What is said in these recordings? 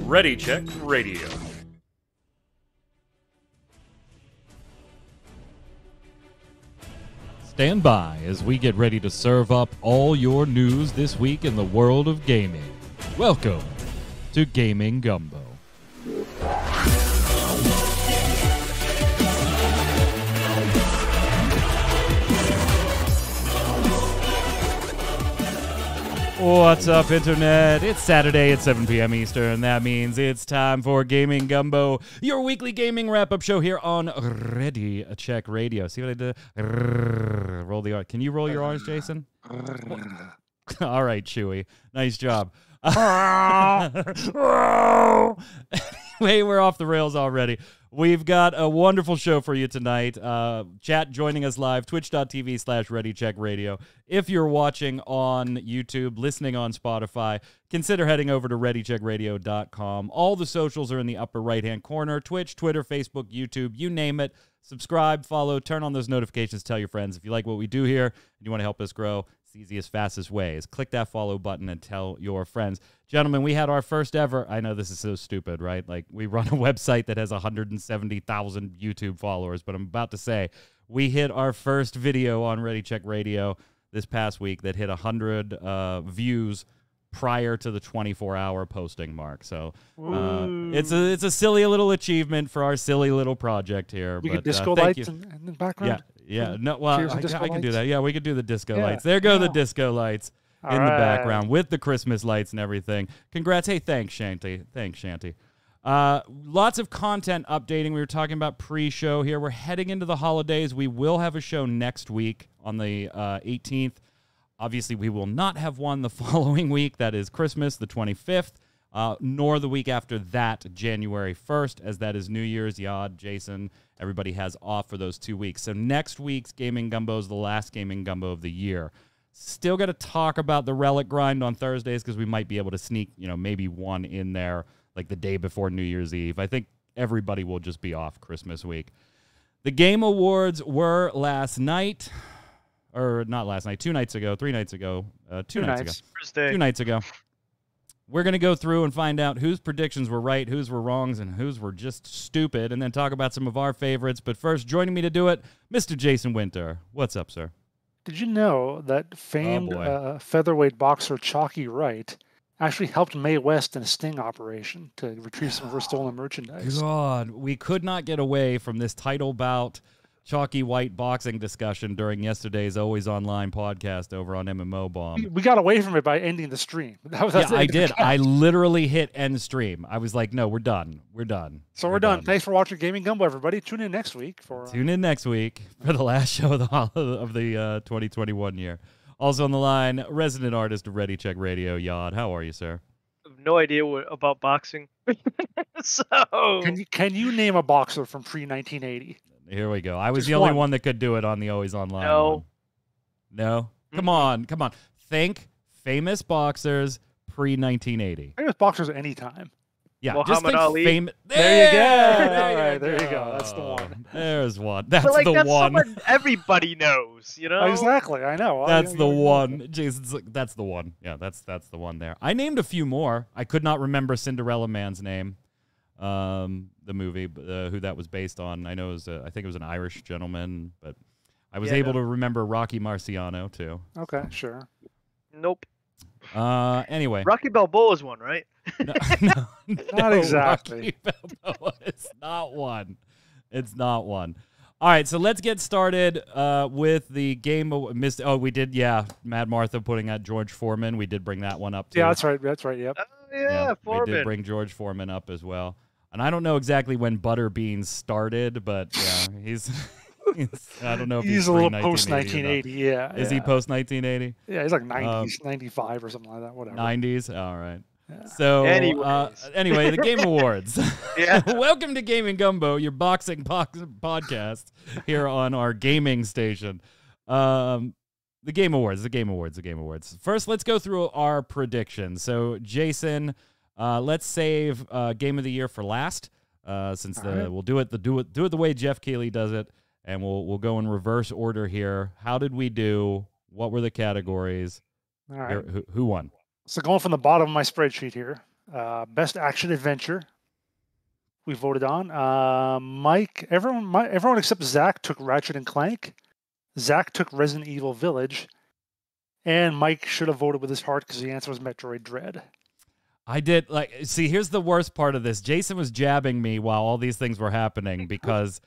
Ready Check Radio. Stand by as we get ready to serve up all your news this week in the world of gaming. Welcome to Gaming Gumbo. What's up, Internet? It's Saturday at 7 p.m. Eastern. That means it's time for Gaming Gumbo, your weekly gaming wrap-up show here on Ready Check Radio. See what I did? Roll the R. Can you roll your R's, Jason? All right, Chewy. Nice job. Anyway, we're off the rails already. We've got a wonderful show for you tonight. Chat joining us live, twitch.tv/ReadyCheckRadio. If you're watching on YouTube, listening on Spotify, consider heading over to ReadyCheckRadio.com. All the socials are in the upper right-hand corner. Twitch, Twitter, Facebook, YouTube, you name it. Subscribe, follow, turn on those notifications, tell your friends. If you like what we do here and you want to help us grow, it's the easiest, fastest way is click that follow button and tell your friends. Gentlemen, we had our first ever, I know this is so stupid, right? Like, we run a website that has 170,000 YouTube followers, but I'm about to say, we hit our first video on Ready Check Radio this past week that hit 100 views prior to the 24-hour posting mark. So it's a silly little achievement for our silly little project here. We get disco lights in the background? Yeah. No, well, I can do that. Yeah, we could do the disco lights. There go the disco lights in the background with the Christmas lights and everything. Congrats. Hey, thanks, Shanty. Lots of content updating. We were talking about pre-show here. We're heading into the holidays. We will have a show next week on the 18th. Obviously, we will not have one the following week. That is Christmas, the 25th, nor the week after that, January 1st, as that is New Year's. Yod, Jason, everybody has off for those 2 weeks. So next week's Gaming Gumbo is the last Gaming Gumbo of the year. Still got to talk about the Relic Grind on Thursdays because we might be able to sneak, maybe one in there like the day before New Year's Eve. I think everybody will just be off Christmas week. The Game Awards were last night. Or not last night, 2 nights ago, 3 nights ago, 2 nights ago. Thursday. 2 nights ago. We're going to go through and find out whose predictions were right, whose were wrongs, and whose were just stupid, and then talk about some of our favorites. But first, joining me to do it, Mr. Jason Winter. What's up, sir? Did you know that famed featherweight boxer Chalky Wright actually helped Mae West in a sting operation to retrieve some of her stolen merchandise? God, we could not get away from this title bout chalky white boxing discussion during yesterday's Always Online podcast over on MMO Bomb. We got away from it by ending the stream. I did. I literally hit end stream. I was like, no, we're done. We're done. So we're done. Thanks for watching Gaming Gumbo, everybody. Tune in next week for the last show of the 2021 year. Also on the line, resident artist of Ready Check Radio, Yod. How are you, sir? I have no idea about boxing. So can you name a boxer from pre-1980? Here we go. I was the only one that could do it on the Always Online. No. No? Come on. Think famous boxers pre-1980. Famous boxers at any time. Yeah, Muhammad Ali. There you go. All right, there you go. That's the one. There's one. That's the one. Someone everybody knows, Exactly. I know. That's the one. Jason's like, that's the one. Yeah, that's the one there. I named a few more. I could not remember Cinderella Man's name. The movie, who that was based on. I know I think it was an Irish gentleman, but I was able to remember Rocky Marciano too. Okay, sure. Nope. Anyway, Rocky Balboa's one, right? No, not exactly. Rocky Balboa. It's not one. It's not one. All right, so let's get started with the game. We did, Mad Martha putting out George Foreman. We did bring that one up too. Yeah, that's right. That's right. Yep. Foreman. We did bring George Foreman up as well. And I don't know exactly when Butterbeans started, but yeah, he's I don't know if he's a little post 1980. Yeah. Is he post 1980? Yeah, he's like 90s, 95 or something like that. Whatever. 90s. All right. Yeah. So anyway, the Game Awards. Welcome to Gaming Gumbo, your boxing podcast here on our gaming station. The Game Awards. First, let's go through our predictions. So, Jason, let's save Game of the Year for last, since we'll do it the way Jeff Keighley does it, and we'll go in reverse order here. How did we do What were the categories? All right. Who won? So going from the bottom of my spreadsheet here, best action adventure we voted on. Mike, everyone except Zach took Ratchet and Clank. Zach took Resident Evil Village. And Mike should have voted with his heart because the answer was Metroid Dread. I did, see, here's the worst part of this. Jason was jabbing me while all these things were happening because,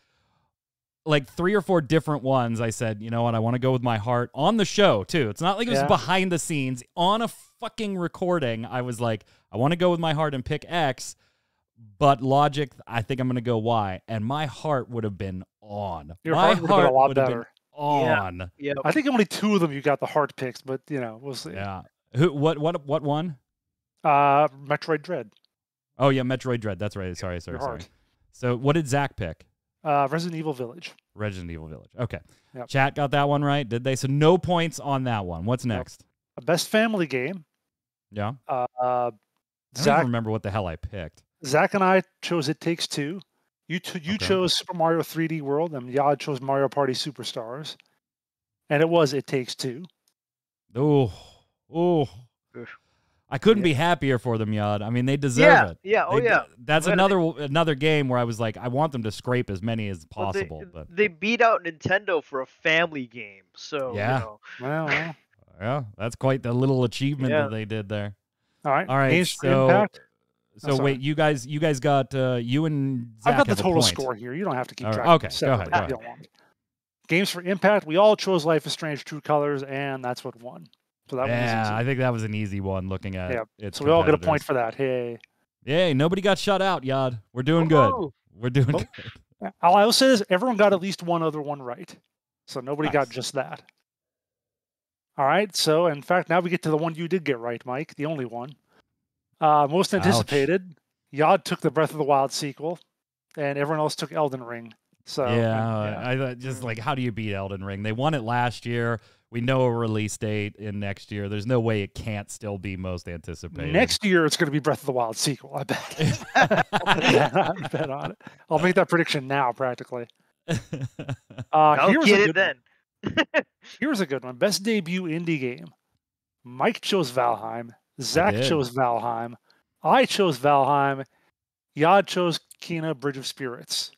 3 or 4 different ones, I said, you know what, I want to go with my heart on the show, too. It's not like it was behind the scenes. On a fucking recording, I was like, I want to go with my heart and pick X, but logic, I think I'm going to go Y. And my heart would have been on. Your heart would have been a lot better. On. Yeah. I think only 2 of them you got the heart picks, but we'll see. Yeah. What one? Metroid Dread. Oh yeah, Metroid Dread. That's right. Sorry. So what did Zach pick? Resident Evil Village. Resident Evil Village. Okay. Yep. Chat got that one right, did they? So no points on that one. What's next? Best family game. Yeah. Zach, I don't even remember what the hell I picked. Zach and I chose It Takes Two. You chose Super Mario 3D World, and Yad chose Mario Party Superstars. And it was It Takes Two. Oh. I couldn't be happier for them, Yad. I mean, they deserve it. Yeah. That's another game where I was like, I want them to scrape as many as possible. But they beat out Nintendo for a family game, so Well. Yeah, that's quite the little achievement that they did there. All right. Games so Impact? Wait, you guys got you and Zach. I've got the total point. score here. You don't have to keep track. Okay, go ahead. Games for Impact. We all chose Life is Strange: True Colors, and that's what won. So that was easy. I think that was an easy one. Looking at it, so we all get a point for that. Hey. Yay! Nobody got shut out, Yad. We're doing good. We're doing good. All I will say is everyone got at least one other one right, so nobody got just that. All right. So in fact, now we get to the one you did get right, Mike. The only one. Most anticipated. Yad took the Breath of the Wild sequel, and everyone else took Elden Ring. So I just how do you beat Elden Ring? They won it last year. We know a release date in next year. There's no way it can't still be most anticipated. Next year, it's going to be Breath of the Wild sequel. I bet. I bet on it. I'll make that prediction now, practically. I'll get it then. Here's a good one. Best debut indie game. Mike chose Valheim. Zach chose Valheim. I chose Valheim. Yad chose Kena Bridge of Spirits.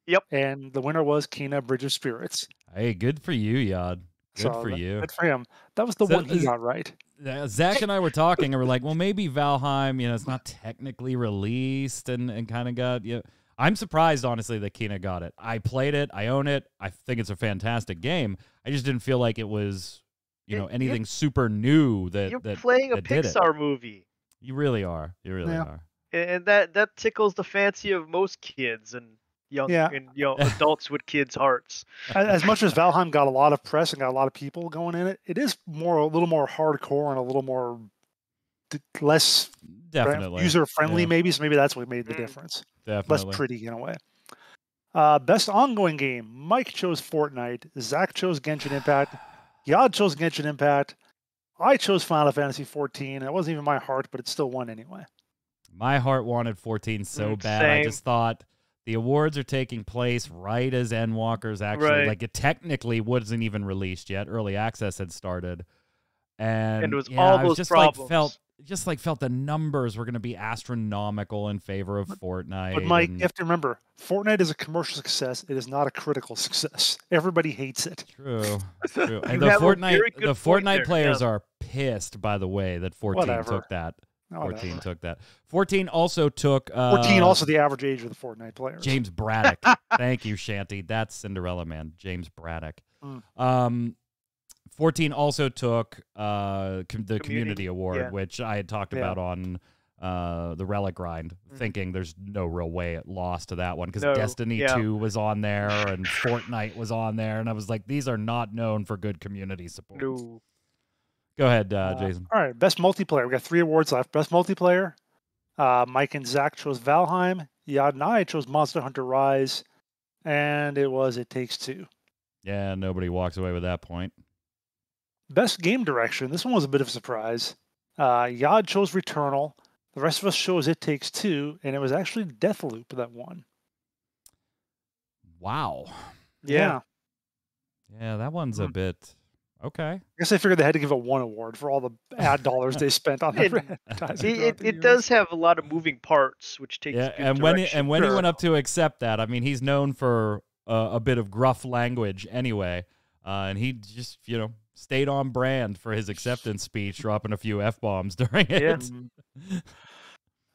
Yep. And the winner was Kena Bridge of Spirits. Hey, good for you, Yad. Good for you. Good for him. That was the one he got right. Zach and I were talking, and we're like, well, maybe Valheim, it's not technically released and kind of got, I'm surprised, honestly, that Kena got it. I played it. I own it. I think it's a fantastic game. I just didn't feel like it was, anything super new You're playing a Pixar movie. You really are. You really are. And that tickles the fancy of most kids and adults with kids' hearts. As much as Valheim got a lot of press and got a lot of people going in it, it is a little more hardcore and a little more less user-friendly, maybe. So maybe that's what made the difference. Definitely. Less pretty in a way. Best ongoing game. Mike chose Fortnite. Zach chose Genshin Impact. Yad chose Genshin Impact. I chose Final Fantasy 14. It wasn't even my heart, but it still won anyway. My heart wanted 14 so bad. Same. I just thought the awards are taking place right as Endwalker's actually, it technically wasn't even released yet. Early access had started. And it was all those just problems. felt the numbers were going to be astronomical in favor of Fortnite. But Mike, you have to remember, Fortnite is a commercial success. It is not a critical success. Everybody hates it. True. And the Fortnite players are pissed, by the way, that 14 took that. 14 took that. 14 also took... 14 also the average age of the Fortnite players. James Braddock. Thank you, Shanty. That's Cinderella Man. James Braddock. 14 also took the Community Award, which I had talked about on the Relic Grind, thinking there's no real way it lost to that one because Destiny 2 was on there and Fortnite was on there, and I was like, these are not known for good community support. No. Go ahead, Jason. All right, best multiplayer. We got 3 awards left. Best multiplayer. Mike and Zach chose Valheim. Yad and I chose Monster Hunter Rise, and it was It Takes Two. Yeah, nobody walks away with that point. Best game direction. This one was a bit of a surprise. Yad chose Returnal. The rest of us chose It Takes Two, and it was actually Deathloop that won. Wow. Yeah. Yeah, that one's a bit... Okay. I guess they figured they had to give it one award for all the ad dollars they spent on that advertising. It does have a lot of moving parts, which takes good and direction. when he went up to accept that, I mean, he's known for a bit of gruff language anyway, and he just stayed on brand for his acceptance speech, dropping a few F-bombs during it. Yeah.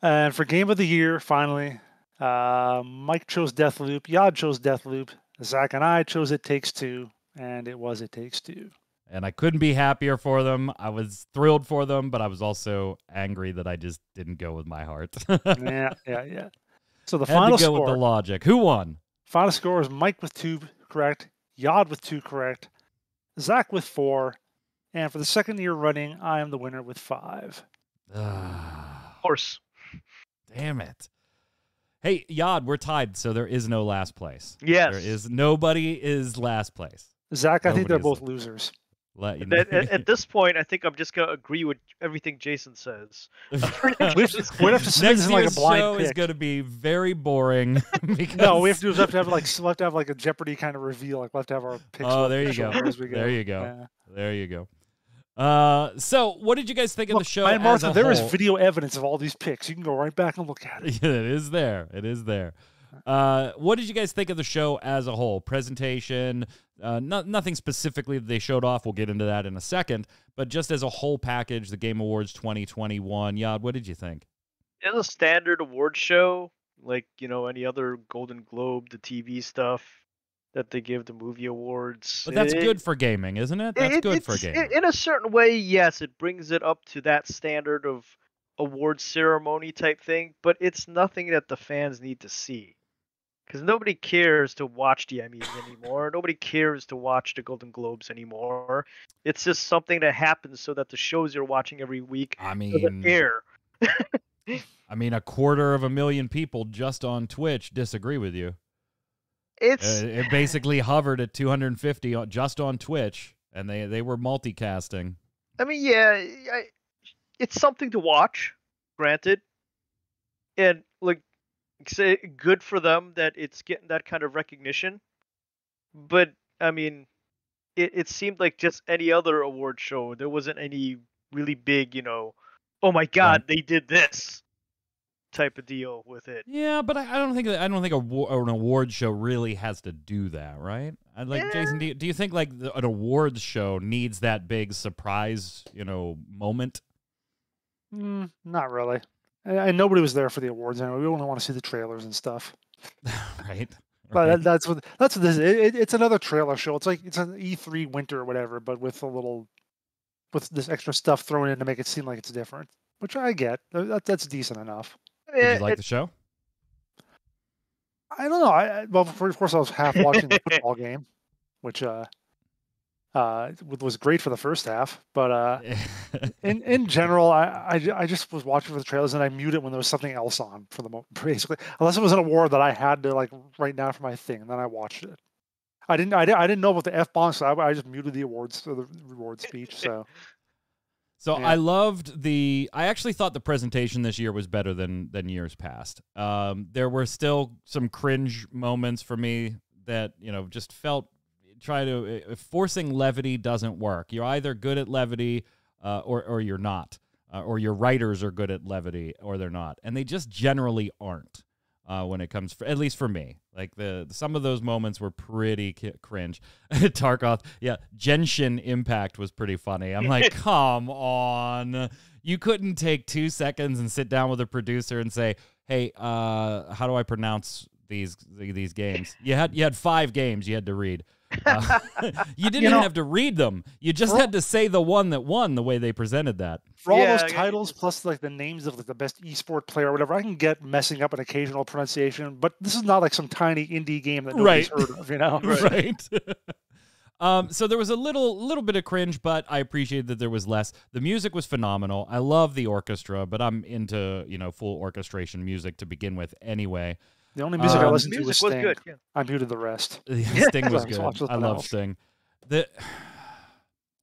And for Game of the Year, finally, Mike chose Deathloop, Yad chose Deathloop, Zach and I chose It Takes Two, and it was It Takes Two. And I couldn't be happier for them. I was thrilled for them, but I was also angry that I just didn't go with my heart. yeah. So the Had final to go score. with the logic. Who won? Final score is Mike with 2 correct, Yad with 2 correct, Zach with 4, and for the second year running, I am the winner with 5. Horse. Damn it. Hey, Yad, we're tied, so there is no last place. Yes. Nobody is last place. Zach, I think they're both losers. At this point, I think I'm just gonna agree with everything Jason says. We have to Next year's like a blind show pick. is going to be very boring. Because... No, we have to have like a Jeopardy kind of reveal. Like we have to have our picks. Oh, there you go. There you go. Yeah. There you go. So, what did you guys think of the show? And Martha, there is whole? Video evidence of all these picks. You can go right back and look at it. Yeah, it is there. It is there. What did you guys think of the show as a whole? Presentation, nothing specifically that they showed off. We'll get into that in a second. But just as a whole package, the Game Awards 2021. Yad, what did you think? It's a standard award show, like any other Golden Globe, the TV stuff that they give the movie awards. But that's good for gaming, isn't it? That's good for gaming. In a certain way, yes, it brings it up to that standard of award ceremony type thing, but it's nothing that the fans need to see. Because nobody cares to watch the Emmys anymore. Nobody cares to watch the Golden Globes anymore. It's just something that happens so that the shows you're watching every week doesn't air. I mean, 250,000 people just on Twitch disagree with you. It basically hovered at 250 just on Twitch, and they were multicasting. I mean, yeah, it's something to watch, granted, and say good for them that it's getting that kind of recognition. But I mean, it seemed like just any other award show. There wasn't any really big, oh my God, they did this type of deal with it. Yeah, but I don't think an award show really has to do that, right? Jason, do you think an awards show needs that big surprise, moment? Not really. And nobody was there for the awards anyway. We only want to see the trailers and stuff. Right. But that's what this is. It's another trailer show. It's like it's an E3 winter or whatever, but with this extra stuff thrown in to make it seem like it's different. Which I get. That's decent enough. Did you like the show? I don't know. Of course, I was half watching the football game, which was great for the first half. But in general, I just was watching for the trailers and I muted it when there was something else on for the moment, basically, unless it was an award that I had to write down for my thing, and then I watched it. I didn't know about the F-bombs, so I just muted the awards for the reward speech. So yeah. I actually thought the presentation this year was better than years past. There were still some cringe moments for me that, just felt forcing levity doesn't work. You're either good at levity or you're not, or your writers are good at levity or they're not. And they just generally aren't when it comes, at least for me. Some of those moments were pretty cringe. Tarkov, yeah, Genshin Impact was pretty funny. I'm like, come on. You couldn't take 2 seconds and sit down with a producer and say, hey, how do I pronounce these games? You had 5 games you had to read. You didn't even have to read them. You just had to say the one that won the way they presented that. For all those titles, plus the names of the best esport player or whatever, I can get messing up an occasional pronunciation, but this is not like some tiny indie game that nobody's heard of, Right. So there was a little bit of cringe, but I appreciated that there was less. The music was phenomenal. I love the orchestra, but I'm into full orchestration music to begin with anyway. The only music I listened to was Sting. Good, yeah. I muted the rest. Sting was good. I love Sting.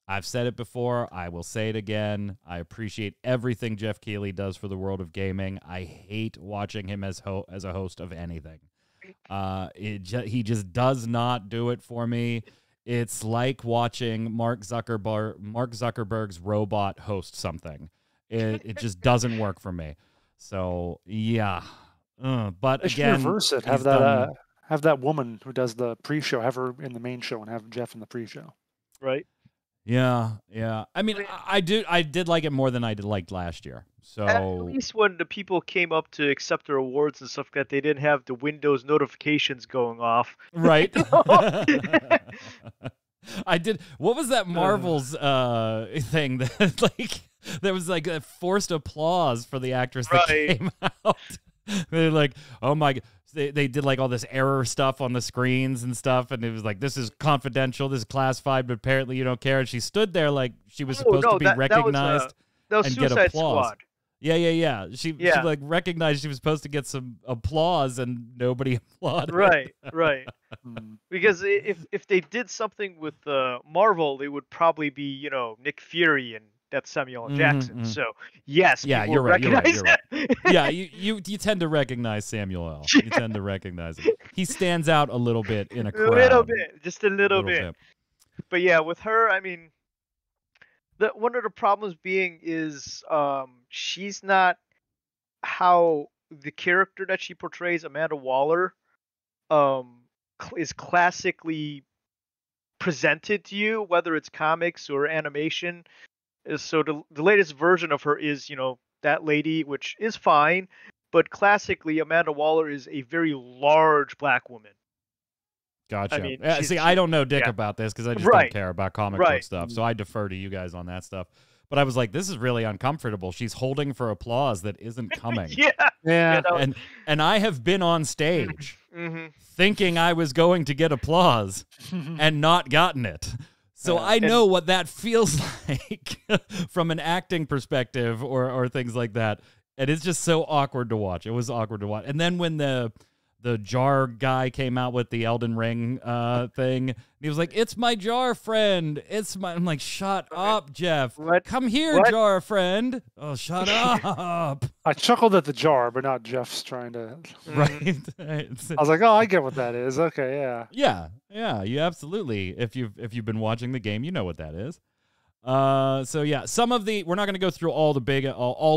I've said it before. I will say it again. I appreciate everything Jeff Keighley does for the world of gaming. I hate watching him as a host of anything. He just does not do it for me. it's like watching Mark Zuckerberg's robot host something. It just doesn't work for me. So yeah, but They should again, reverse it. Have that woman who does the pre-show, have her in the main show, and have Jeff in the pre-show. Right. Yeah. I mean, I did like it more than I did liked last year. So At least when the people came up to accept their awards and stuff like that, they didn't have the Windows notifications going off. right. I did. What was that Marvel's thing that like there was like a forced applause for the actress that came out? They're like, oh my. They did like all this error stuff on the screens and stuff, and it was like, this is confidential, this is classified, but apparently you don't care. And she stood there like she was supposed to be recognized that was and get Suicide applause. Squad. Yeah. She like recognized she was supposed to get some applause, and nobody applauded. Right. Because if they did something with Marvel, it would probably be Nick Fury and that's Samuel L. Jackson. So yes, you're right. It. Yeah, you tend to recognize Samuel L. You tend to recognize him. He stands out a little bit in a crowd. A little bit, just a little bit. But yeah, with her, I mean, one of the problems being is she's not how the character that she portrays, Amanda Waller, is classically presented to you, whether it's comics or animation. So the latest version of her is, that lady, which is fine, but classically Amanda Waller is a very large black woman. Gotcha. I mean, I don't know dick about this because I just don't care about comic book stuff, so I defer to you guys on that stuff. But I was like, this is really uncomfortable. She's holding for applause that isn't coming. Yeah. And I have been on stage thinking I was going to get applause and not gotten it. So I know what that feels like from an acting perspective or things like that. And it's just so awkward to watch. It was awkward to watch. And then when the jar guy came out with the Elden Ring thing, he was like, it's my jar friend. I'm like, shut up, Jeff. What? Come here, jar friend. Oh, shut up. I chuckled at the jar, but not Jeff's trying to. Right. I was like, oh, I get what that is. Okay, yeah. Yeah, you absolutely. If you've been watching the game, you know what that is. So yeah, we're not going to go through all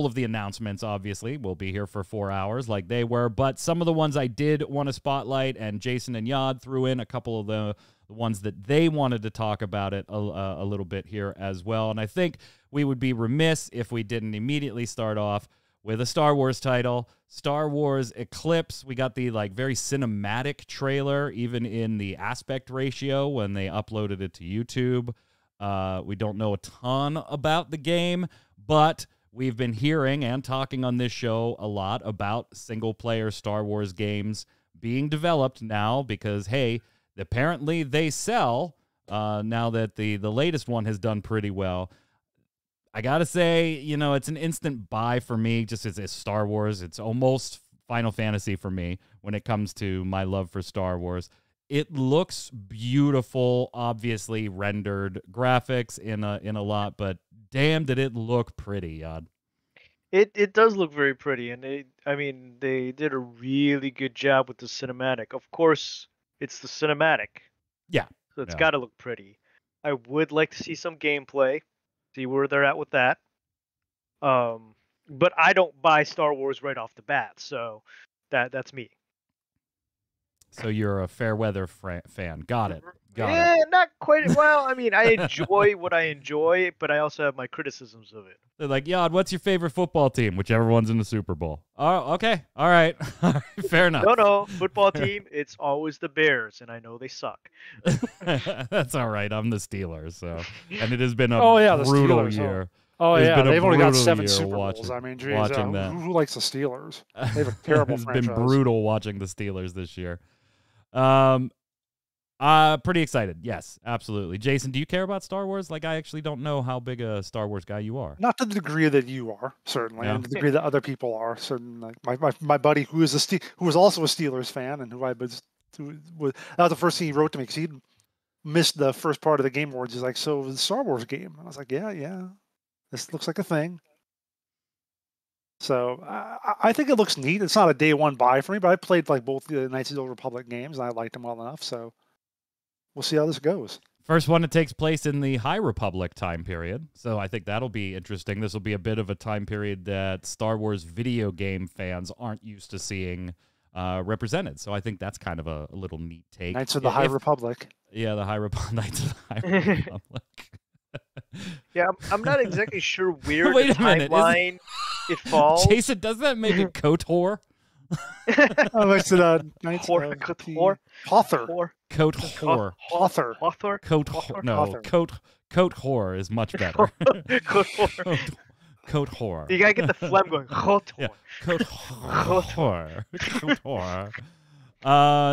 of the announcements. Obviously, we'll be here for 4 hours like they were, but some of the ones I did want to spotlight, and Jason and Yod threw in a couple of the ones that they wanted to talk about it a little bit here as well. And I think we would be remiss if we didn't immediately start off with a Star Wars title, Star Wars Eclipse. We got the very cinematic trailer, even in the aspect ratio when they uploaded it to YouTube. We don't know a ton about the game, but we've been hearing and talking on this show a lot about single-player Star Wars games being developed now because, hey, apparently they sell now that the latest one has done pretty well. I got to say, it's an instant buy for me just as it's Star Wars. It's almost Final Fantasy for me when it comes to my love for Star Wars. It looks beautiful, obviously rendered graphics in a lot, but damn, did it look pretty, Yod. It does look very pretty, and they did a really good job with the cinematic. Of course, it's the cinematic. Yeah. So it's got to look pretty. I would like to see some gameplay, see where they're at with that. But I don't buy Star Wars right off the bat, so that's me. So you're a Fairweather fan. Got it. Not quite. Well, I enjoy what I enjoy, but I also have my criticisms of it. They're like, Yod, what's your favorite football team? Whichever one's in the Super Bowl. Oh, okay. All right. Fair enough. No. Football team, it's always the Bears, and I know they suck. That's all right. I'm the Steelers, so. And it has been a brutal year. They've only got 7 Super Bowls. Watching that. Who likes the Steelers? They have a terrible franchise. It's been brutal watching the Steelers this year. Pretty excited. Yes, absolutely. Jason, do you care about Star Wars? I actually don't know how big a Star Wars guy you are. Not to the degree that you are, certainly, and to the degree that other people are. Certainly, my buddy who was also a Steelers fan, and that was the first thing he wrote to me because he missed the first part of the Game Awards. He's like, "So the Star Wars game?" And I was like, "Yeah, this looks like a thing." So I think it looks neat. It's not a day one buy for me, but I played both the Knights of the Old Republic games, and I liked them well enough. So we'll see how this goes. First one, it takes place in the High Republic time period, so I think that'll be interesting. This will be a bit of a time period that Star Wars video game fans aren't used to seeing represented, so I think that's kind of a little neat take. Knights of the High Republic. Yeah, the Knights of the High Republic. Yeah, I'm not exactly sure where Wait the a minute, timeline it falls. Jason, doesn't that make it KOTOR? Oh, it's Knights Hor- of Kotor? Hawthor. KOTOR. Hawthor. Hawthor? KOTOR. No, Hawthor. KOTOR is much better. Kotor. KOTOR. You gotta get the phlegm going. Kotor. Yeah. KOTOR. KOTOR.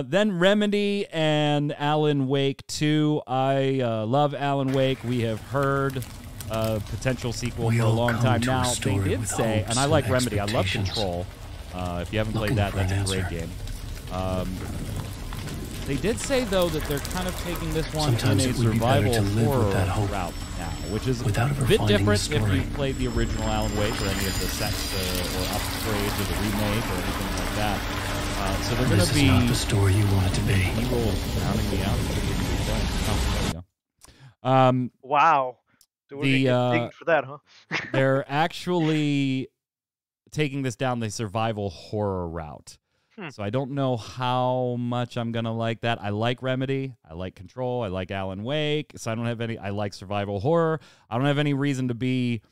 Then Remedy and Alan Wake 2. I love Alan Wake. We have heard a potential sequel for a long time now. They did say, and I like Remedy. I love Control. If you haven't played that, that's a great game. They did say, though, that they're kind of taking this one in a survival horror route now, which is a bit different if you played the original Alan Wake or any of the sets or upgrades or the remake or anything like that. So they're going to be... not the story you want it to be. Evil drowning me out. Oh, there you go. Wow. So we're gonna get digging for that, huh? They're actually taking this down the survival horror route. So I don't know how much I'm going to like that. I like Remedy. I like Control. I like Alan Wake. So I don't have any... I like survival horror. I don't have any reason to be,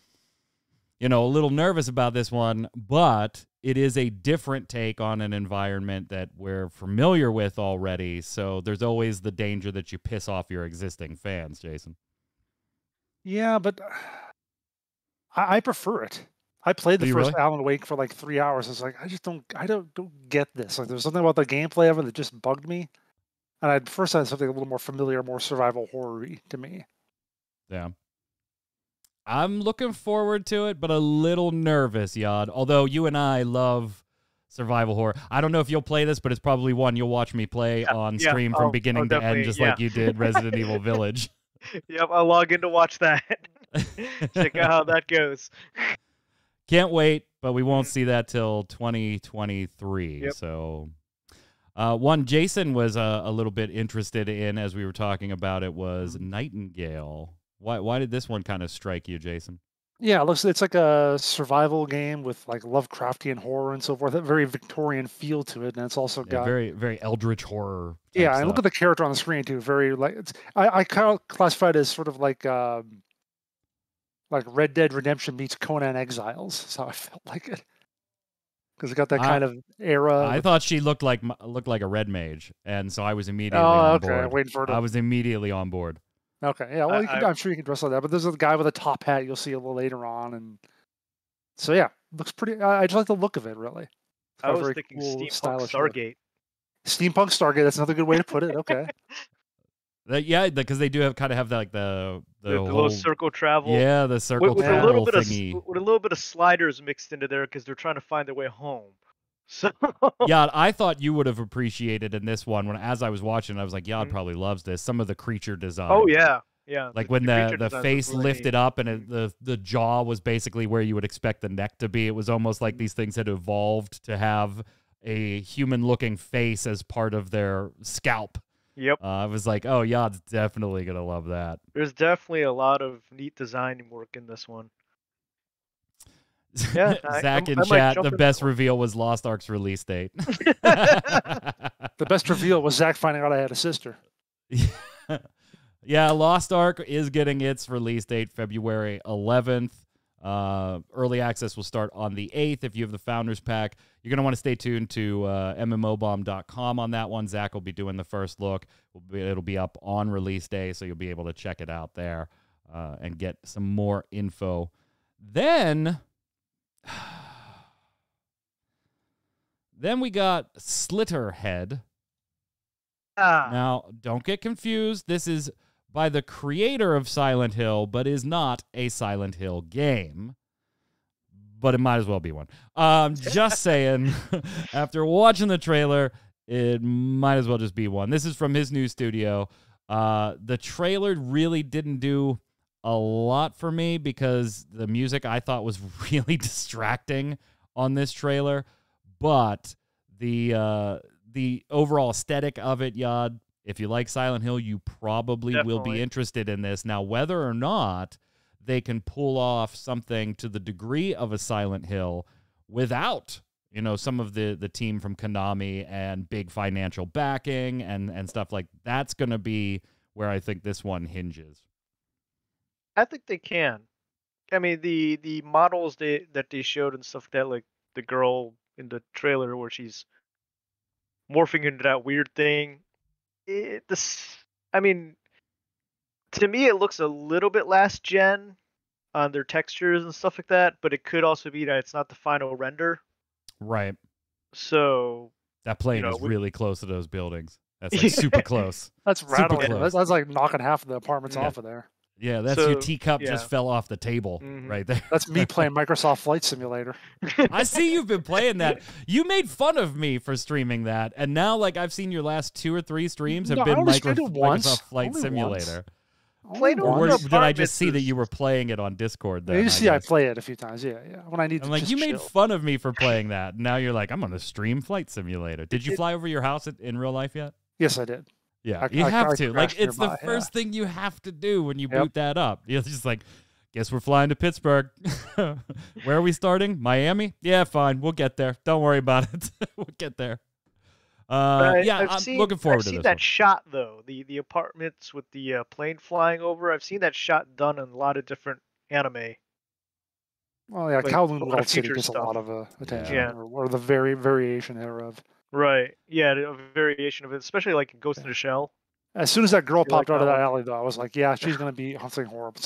a little nervous about this one, but it is a different take on an environment that we're familiar with already. So there's always the danger that you piss off your existing fans, Jason. Yeah, but I prefer it. I played the first Alan Wake for like 3 hours. It's like I don't get this. Like there's something about the gameplay of it that just bugged me. And I'd first had something a little more familiar, more survival horror-y to me. Yeah. I'm looking forward to it, but a little nervous, Yod. Although you and I love survival horror. I don't know if you'll play this, but it's probably one you'll watch me play on stream from beginning to end, just like you did Resident Evil Village. Yep, I'll log in to watch that. Check out how that goes. Can't wait, but we won't see that till 2023. Yep. So, one Jason was a little bit interested in, as we were talking about it, was Nightingale. Why did this one kind of strike you, Jason? Yeah, it's like a survival game with like Lovecraftian horror and so forth. A very Victorian feel to it, and it's also got very, very eldritch horror. Yeah, and look at the character on the screen too. Very like I kind of classify it as sort of like Red Dead Redemption meets Conan Exiles. That's how I felt like it, because it got that kind of era. I thought she looked like a red mage, and so I was immediately on board. Waiting for it. I was immediately on board. Okay, yeah. Well, I'm sure you can dress like that, but there's a guy with a top hat you'll see a little later on, and so yeah, looks pretty. I just like the look of it, really. I was thinking cool, Steampunk Stargate. Steampunk Stargate. That's another good way to put it. Okay. Yeah, because they do have the little circle travel. Yeah, the circle travel a little bit thingy. With a little bit of sliders mixed into there because they're trying to find their way home. So yeah, I thought you would have appreciated in this one as I was watching. I was like, Yod probably loves this. Some of the creature design. Oh yeah. Like when the face lifted up and the jaw was basically where you would expect the neck to be. It was almost like these things had evolved to have a human-looking face as part of their scalp. Yep. I was like, oh, Yod's definitely going to love that. There's definitely a lot of neat design work in this one. Yeah, Zach in chat, the best reveal was Lost Ark's release date. The best reveal was Zach finding out I had a sister. Yeah, Lost Ark is getting its release date February 11th. Early access will start on the 8th. If you have the Founders Pack, you're going to want to stay tuned to mmobomb.com on that one. Zach will be doing the first look. It'll be up on release day, so you'll be able to check it out there and get some more info. Then we got Slitterhead. Now, don't get confused. This is by the creator of Silent Hill, but is not a Silent Hill game. But it might as well be one. Just saying, after watching the trailer, it might as well just be one. This is from his new studio. The trailer really didn't do a lot for me because the music I thought was really distracting on this trailer. But the overall aesthetic of it, Yod, If you like Silent Hill, you probably will be interested in this. Now, whether or not they can pull off something to the degree of a Silent Hill without, some of the team from Konami and big financial backing and stuff like that's going to be where I think this one hinges. I think they can. I mean, the models that they showed and stuff like that, like the girl in the trailer where she's morphing into that weird thing. I mean, to me, it looks a little bit last gen on their textures and stuff like that, but it could also be that it's not the final render. Right. So that plane is really close to those buildings. That's like super close. That's rattling. That's like knocking half of the apartments off of there. Yeah, that's your teacup just fell off the table right there. That's me playing Microsoft Flight Simulator. I see you've been playing that. You made fun of me for streaming that, and now like I've seen your last 2 or 3 streams have been Microsoft Flight Simulator. Or did I just see that you were playing it on Discord? Then, you see, I play it a few times. Yeah. When I need, I'm like, you made fun of me for playing that. Now you're like, I'm gonna stream Flight Simulator. Did you fly over your house in real life yet? Yes, I did. Yeah, you have to. Like, it's the first thing you have to do when you boot that up. It's just like, guess we're flying to Pittsburgh. Where are we starting? Miami? Yeah, fine. We'll get there. Don't worry about it. We'll get there. I'm looking forward to this. I've seen that shot, though. The apartments with the plane flying over. I've seen that shot done in a lot of different anime. Well, yeah, like Kowloon World City gets a lot of attention, or the variation thereof. Right. Yeah, a variation of it, especially like Ghost in the Shell. As soon as that girl popped out of that alley, though, I was like, yeah, she's going to be something horrible.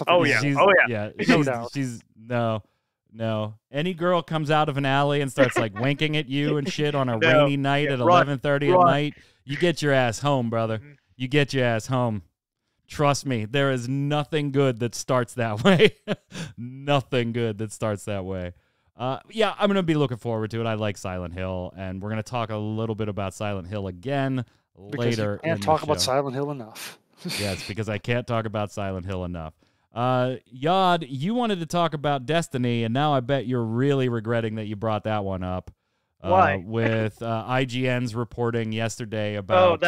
No. Any girl comes out of an alley and starts like winking at you and shit on a rainy night at 11:30 at night, you get your ass home, brother. You get your ass home. Trust me, there is nothing good that starts that way. Nothing good that starts that way. I'm going to be looking forward to it. I like Silent Hill, and we're going to talk a little bit about Silent Hill again later. You can't talk about Silent Hill enough. Yeah, it's because I can't talk about Silent Hill enough. Yod, you wanted to talk about Destiny, and now I bet you're really regretting that you brought that one up. Why? With IGN's reporting yesterday about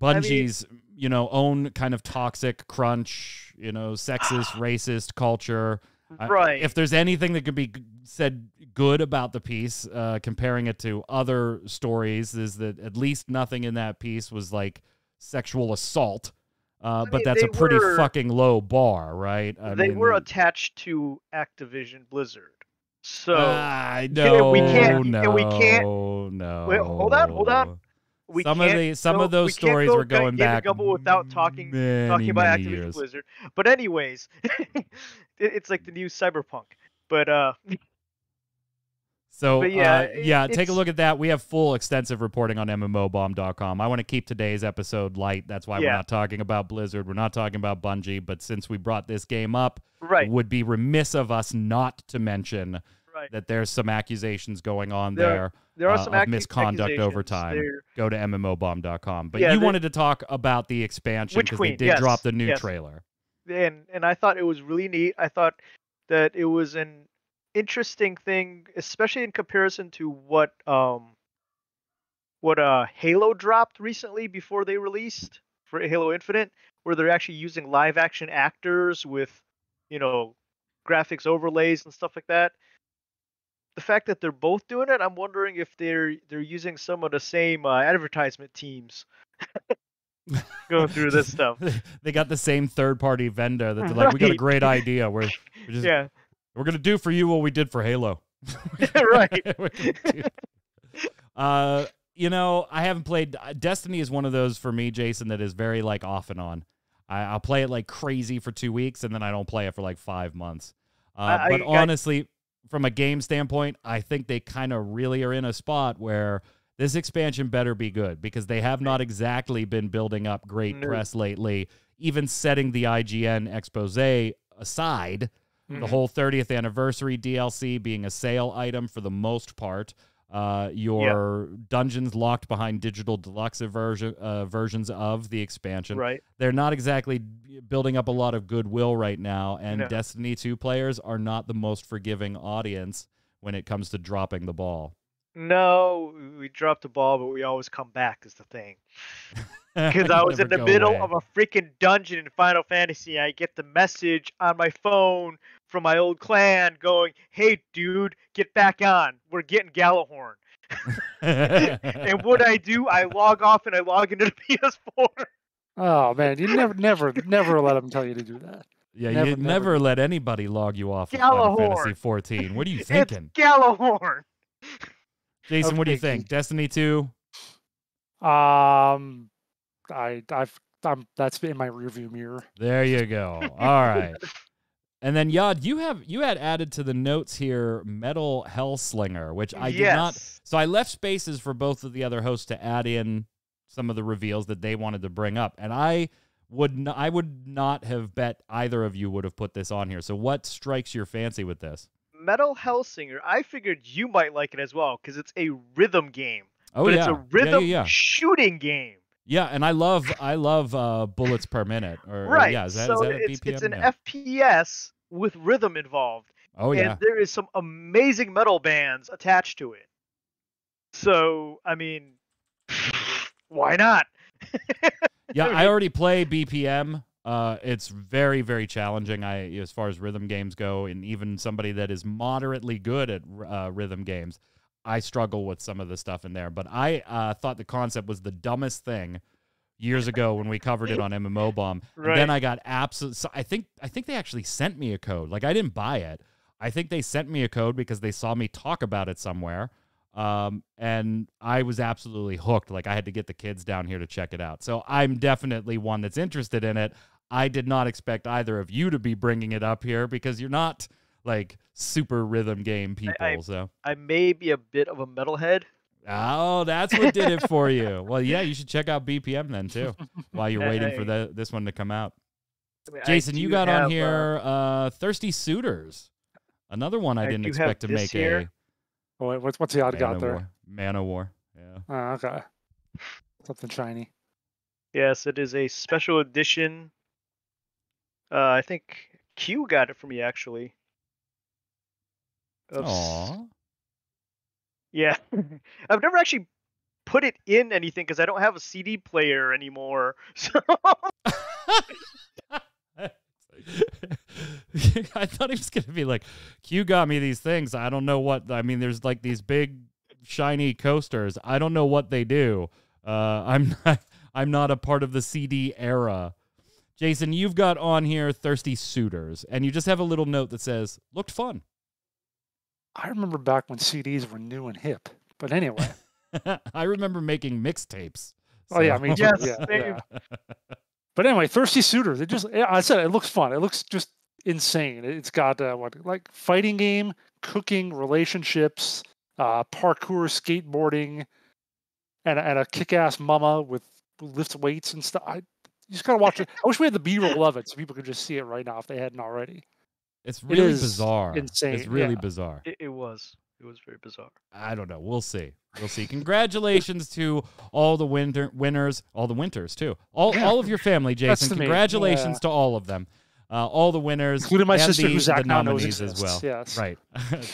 Bungie's, own kind of toxic crunch, sexist, racist culture. Right. If there's anything that could be said good about the piece, comparing it to other stories, is that at least nothing in that piece was like sexual assault. But that's a pretty fucking low bar, right? They were attached to Activision Blizzard. So I know. We can't. No. Wait, hold on. Some of those stories were going back without talking about Activision years. Blizzard. But anyways, it's like the new Cyberpunk. But take a look at that. We have full extensive reporting on MMOBomb.com. I want to keep today's episode light. That's why we're not talking about Blizzard. We're not talking about Bungie. But since we brought this game up, it would be remiss of us not to mention that there's some accusations going on there. There are some of misconduct over time. Go to MMOBomb.com. But you wanted to talk about the expansion because they did drop the new trailer. And I thought it was really neat. I thought that it was an interesting thing, especially in comparison to what Halo dropped recently before they released for Halo Infinite, where they're actually using live action actors with, graphics overlays and stuff like that. The fact that they're both doing it, I'm wondering if they're using some of the same advertisement teams going through this stuff. They got the same third-party vendor that they're like, we got a great idea. We're gonna do for you what we did for Halo. Right. I haven't played Destiny. Is one of those for me, Jason, that is very like off and on. I'll play it like crazy for 2 weeks and then I don't play it for like 5 months. But honestly, from a game standpoint, I think they kind of really are in a spot where this expansion better be good because they have not exactly been building up great press lately. Even setting the IGN expose aside, the whole 30th anniversary DLC being a sale item for the most part, your dungeons locked behind digital deluxe versions of the expansion. Right. They're not exactly building up a lot of goodwill right now, and Destiny 2 players are not the most forgiving audience when it comes to dropping the ball. No, we dropped the ball, but we always come back is the thing. Because I You was never in the go middle away. of a freaking dungeon in Final Fantasy. I get the message on my phone from my old clan going, "Hey, dude, get back on. We're getting Gallahorn." And what I do, I log off and I log into the PS4. Oh man, you never let them tell you to do that. Yeah, you never let anybody log you off of Final Fantasy Gallahorn. 14. What are you It's thinking? Gallahorn. Jason, what do you Okay, think? Destiny 2? I'm that's in my rearview mirror. There you go. All right. And then Yad, you had added to the notes here Metal Hellslinger, which I did not. Yes. So I left spaces for both of the other hosts to add in some of the reveals that they wanted to bring up, and I would not have bet either of you would have put this on here. So what strikes your fancy with this? Metal Hellsinger, I figured you might like it as well because it's a rhythm game. Oh, but yeah. it's a rhythm Yeah. shooting game. Yeah, and I love bullets per minute. Or Right. yeah, is that so a it's BPM? an Yeah. FPS with rhythm involved. Oh yeah. And there is some amazing metal bands attached to it. So, I mean, why not? Yeah, I already play BPM. It's very, very challenging. As far as rhythm games go, and even somebody that is moderately good at rhythm games, I struggle with some of the stuff in there. But I thought the concept was the dumbest thing years ago when we covered it on MMO Bomb. Right. And then I got absolute. So I think they actually sent me a code. Like I didn't buy it. I think they sent me a code because they saw me talk about it somewhere. And I was absolutely hooked. Like I had to get the kids down here to check it out. So I'm definitely one that's interested in it. I did not expect either of you to be bringing it up here because you're not like super rhythm game people. So I may be a bit of a metalhead. oh, that's what did it for you. Well, yeah, you should check out BPM then too while you're waiting for this one to come out. I mean, Jason, you got on have, here Thirsty Suitors. Another one I didn't expect to make here. Oh, wait, what's the odd got there? Man of War. Yeah. Oh, okay. Something shiny. Yes, it is a special edition. I think Q got it for me actually. Aww. Yeah. I've never actually put it in anything because I don't have a CD player anymore. So I thought he was going to be like, Q got me these things. I don't know what. I mean, there's like these big, shiny coasters. I don't know what they do. I'm not a part of the CD era. Jason, you've got on here Thirsty Suitors, and you just have a little note that says, looked fun. I remember back when CDs were new and hip. But anyway. I remember making mixtapes. Oh, yeah, me too. Yes, yeah. But anyway, Thirsty Suitors. I said it looks fun. It looks just insane. It's got like fighting game, cooking, relationships, parkour, skateboarding, and a kick-ass mama with lifts weights and stuff. You just gotta watch it. I wish we had the B-roll of it so people could just see it right now if they hadn't already. It's really is bizarre. insane, It's really yeah. bizarre. it was very bizarre. I don't know. We'll see. We'll see. Congratulations to all the winners, all the winters too. All of your family, Jason. to me. Congratulations to all of them. All the winners, Including my and sister, who the Zach now knows nominees as exists, well. yes. Right,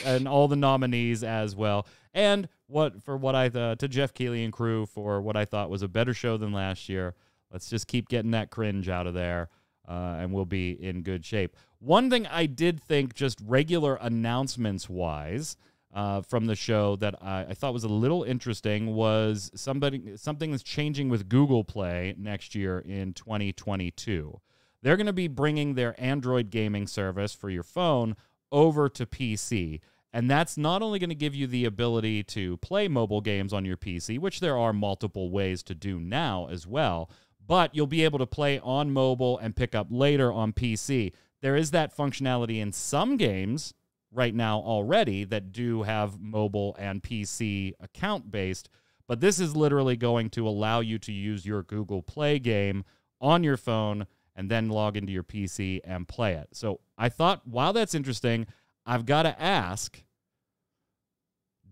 and all the nominees as well. And to Jeff Keighley and crew for what I thought was a better show than last year. Let's just keep getting that cringe out of there, and we'll be in good shape. One thing I did think, just regular announcements-wise, from the show that I thought was a little interesting was something that's changing with Google Play next year in 2022. They're going to be bringing their Android gaming service for your phone over to PC. And that's not only going to give you the ability to play mobile games on your PC, which there are multiple ways to do now as well, but you'll be able to play on mobile and pick up later on PC. There is that functionality in some games right now already that do have mobile and PC account-based, but this is literally going to allow you to use your Google Play game on your phone and then log into your PC and play it. So I thought, wow, that's interesting. I've got to ask,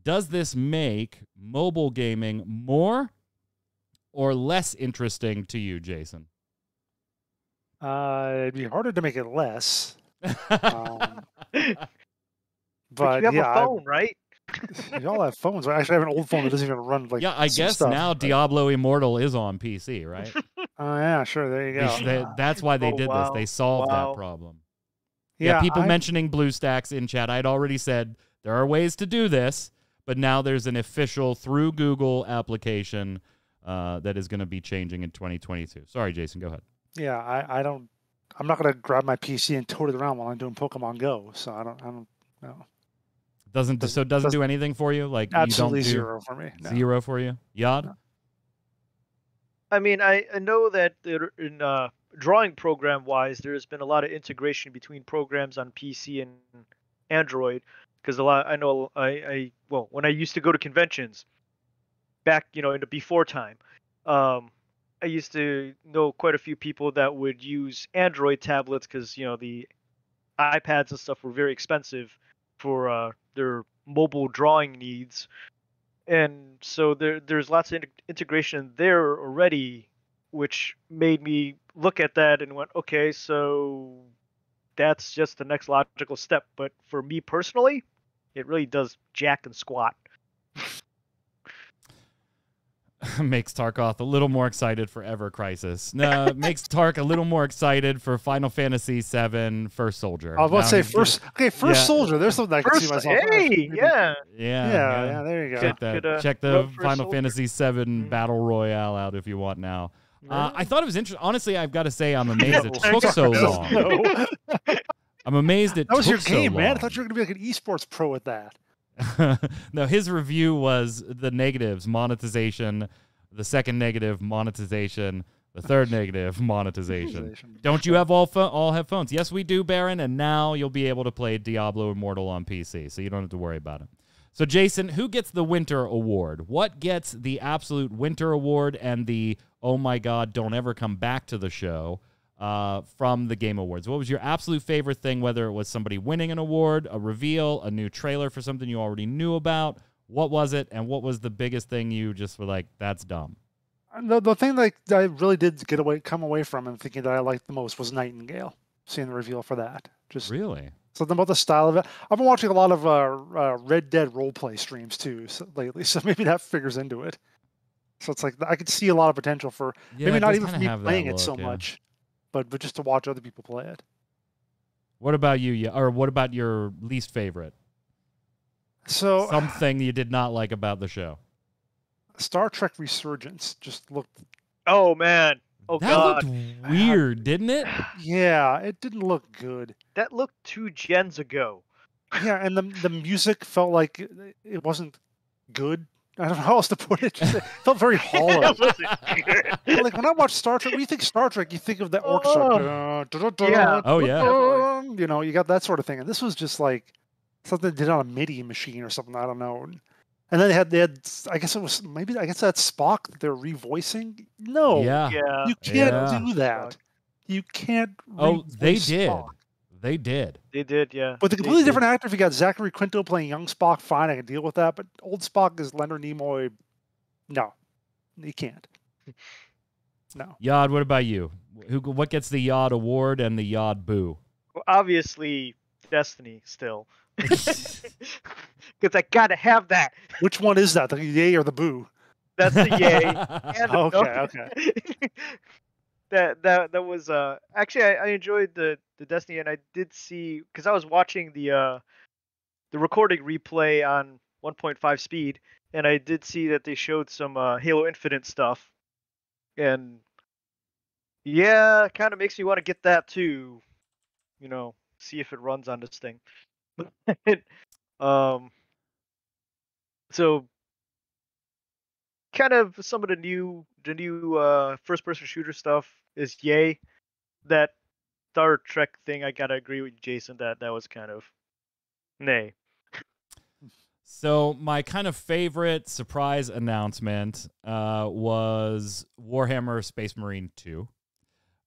does this make mobile gaming more or less interesting to you, Jason? It'd be harder to make it less. But But you have yeah, a phone, right? Y'all have phones. I actually have an old phone that doesn't even run like. Yeah, I some guess stuff, now but- Diablo Immortal is on PC, right? Oh yeah, sure. There you go. That's why they Oh, did this. wow. They solved Wow. that problem. Yeah, people I- mentioning BlueStacks in chat. I'd already said there are ways to do this, but now there's an official through Google application that is going to be changing in 2022. Sorry, Jason, go ahead. Yeah, I don't. I'm not gonna grab my PC and tote it around while I'm doing Pokemon Go. So I don't know. Doesn't do anything for you? Like Absolutely you don't do zero for me. No. Zero for you? Yod? No. I mean, I know that there, in drawing program wise, there's been a lot of integration between programs on PC and Android. Because I know well, when I used to go to conventions back, in the before time, I used to know quite a few people that would use Android tablets because the iPads and stuff were very expensive for their mobile drawing needs, and so there's lots of integration there already, which made me look at that and went, okay, so that's just the next logical step. But for me personally, it really does jack and squat. Makes Tarkoth a little more excited for Ever Crisis. No, makes Tark a little more excited for Final Fantasy VII First Soldier. I was about to say first. Okay, First Yeah. Soldier. There's something I can see First, myself. hey, yeah. Yeah. There you go. Check that. Could, Check the vote for Final Soldier. Fantasy VII Battle Royale out if you want now. I thought it was interesting. Honestly, I've got to say I'm amazed it took so long. No. I'm amazed it That was took your so game, man. I long. thought you were gonna be like an esports pro at that. No, his review was the negatives, monetization, the second negative, monetization, the third negative, monetization. Don't you have all have phones? Yes, we do, Baron, and now you'll be able to play Diablo Immortal on PC, so you don't have to worry about it. So, Jason, who gets the Winter Award? What gets the absolute Winter Award and the, oh my God, don't ever come back to the show from the Game Awards? What was your absolute favorite thing, whether it was somebody winning an award, a reveal, a new trailer for something you already knew about? What was it, and what was the biggest thing you just were like, that's dumb? The thing that I really did come away from and thinking that I liked the most was Nightingale. Seeing the reveal for that, just Really? something about the style of it. I've been watching a lot of Red Dead roleplay streams too lately, so maybe that figures into it. So it's like I could see a lot of potential for maybe it not does even for kinda me have that playing it look, so yeah. much, but just to watch other people play it. What about you? Or what about your least favorite? So Something you did not like about the show. Star Trek Resurgence just looked. Oh man. Oh That god. looked weird, didn't it? Yeah, it didn't look good. That looked 2 gens ago. Yeah, and the music felt like it wasn't good. I don't know how else to put it. It felt very hollow. That wasn't good. Like when I watch Star Trek, when you think Star Trek, you think of the orchestra. Yeah. Oh, yeah. You know, you got that sort of thing. And this was just like something they did on a MIDI machine or something. I don't know. And then they had. I guess that's Spock that they're revoicing. No, Yeah. Yeah. you can't Yeah. do that. You can't. Oh, they revoice did. Spock. They did. They did, yeah. With a They completely did. different actor, if you got Zachary Quinto playing young Spock, fine, I can deal with that. But old Spock is Leonard Nimoy. No, you can't. No. Yod, what about you? What gets the Yod award and the Yod boo? Well, obviously, Destiny still. Because I gotta have that. Which one is that? The yay or the boo? That's the yay. And the Okay. that was actually I enjoyed the Destiny, and I did see, because I was watching the recording replay on 1.5 speed, and I did see that they showed some Halo Infinite stuff, and yeah, it kind of makes me want to get that too, see if it runs on this thing. So kind of some of the new first person shooter stuff is yay. That Star Trek thing, I gotta agree with Jason that was kind of nay. So my kind of favorite surprise announcement was Warhammer Space Marine 2.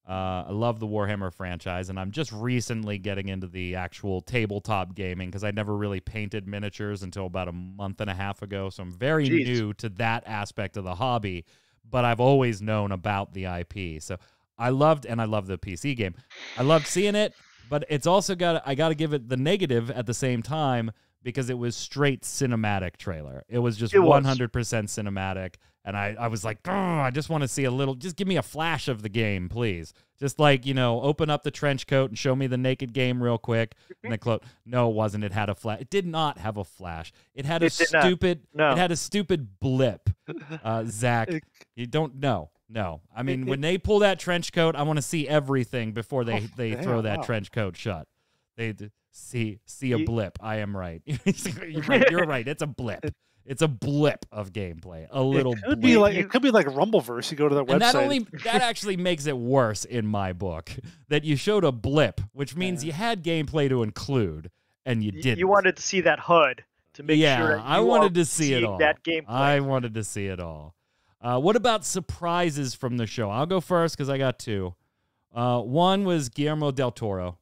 I love the Warhammer franchise, and I'm just recently getting into the actual tabletop gaming because I never really painted miniatures until about a month and a half ago. So I'm very new to that aspect of the hobby, but I've always known about the IP. So I loved the PC game. I loved seeing it, but it's also I got to give it the negative at the same time because it was straight cinematic trailer. It was just It was. 100% cinematic. And I was like, I just want to see a little, just give me a flash of the game, please. Just like, open up the trench coat and show me the naked game real quick. And then close. No, it wasn't. It had a flash. It did not have a flash. It had It did not. stupid, No. it had a stupid blip. Zach, you don't know. No. I mean, when they pull that trench coat, I want to see everything before they throw that trench coat shut. They see a blip. I am right. You're right. It's a blip. It's a blip of gameplay. A little blip. It could be like Rumbleverse. You go to their website. And that actually makes it worse in my book. That you showed a blip, which means you had gameplay to include, and you didn't. You wanted to see that HUD to make sure that I wanted to see it all. That gameplay. I wanted to see it all. What about surprises from the show? I'll go first because I got two. One was Guillermo Del Toro.